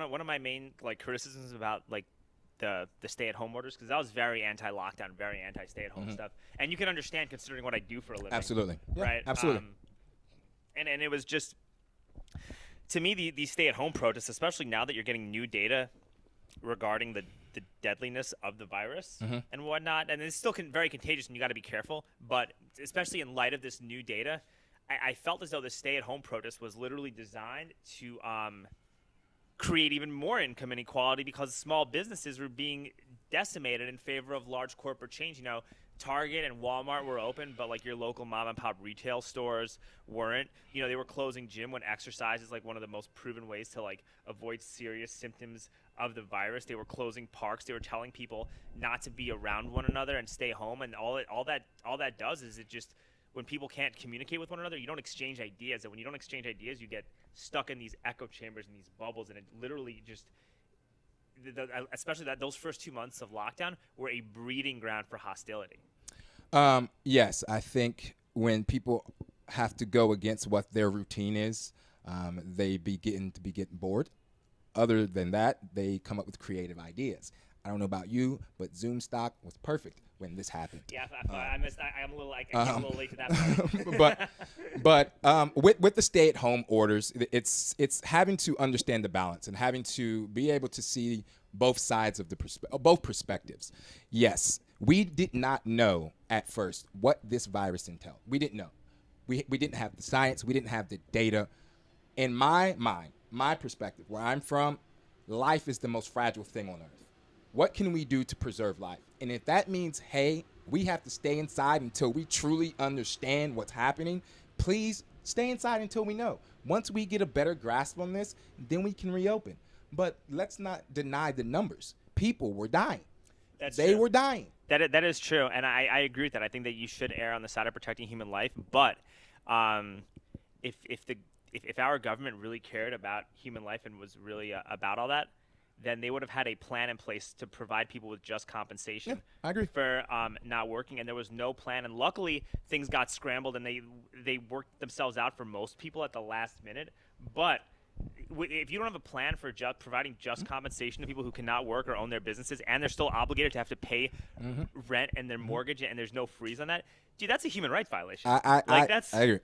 One of my main like criticisms about like the stay-at-home orders, because I was very anti-lockdown, very anti-stay-at-home stuff, and you can understand considering what I do for a living, Absolutely. Yeah, right? absolutely. And it was just to me these stay-at-home protests, especially now that you're getting new data regarding the deadliness of the virus and whatnot, and it's still very contagious, and you got to be careful. But especially in light of this new data, I felt as though the stay-at-home protest was literally designed to create even more income inequality because small businesses were being decimated in favor of large corporate chains. You know, Target and Walmart were open, but like your local mom and pop retail stores weren't. You know, they were closing gym when exercise is like one of the most proven ways to like avoid serious symptoms of the virus. They were closing parks. They were telling people not to be around one another and stay home. And all that does is it just, when people can't communicate with one another, you don't exchange ideas. And when you don't exchange ideas, you get stuck in these echo chambers and these bubbles. And it literally just, especially those first 2 months of lockdown were a breeding ground for hostility. Yes, I think when people have to go against what their routine is, they begin to get bored. Other than that, they come up with creative ideas. I don't know about you, but Zoom stock was perfect when this happened. Yeah, I missed. I'm a little like I came a little late to that part. With the stay-at-home orders, it's having to understand the balance and having to be able to see both sides of both perspectives. Yes, we did not know at first what this virus entailed. We didn't know. We didn't have the science. We didn't have the data. In my mind, my perspective, where I'm from, life is the most fragile thing on earth. What can we do to preserve life? And if that means, hey, we have to stay inside until we truly understand what's happening, please stay inside until we know. Once we get a better grasp on this, then we can reopen. But let's not deny the numbers. People were dying. They were dying. That is true, and I agree with that. I think that you should err on the side of protecting human life. But if our government really cared about human life and was really about all that, then they would have had a plan in place to provide people with just compensation. Yeah, I agree. For not working, and there was no plan. And luckily, things got scrambled, and they worked themselves out for most people at the last minute. But if you don't have a plan for providing just compensation to people who cannot work or own their businesses, and they're still obligated to have to pay rent and their mortgage, and there's no freeze on that, dude, that's a human rights violation. I agree.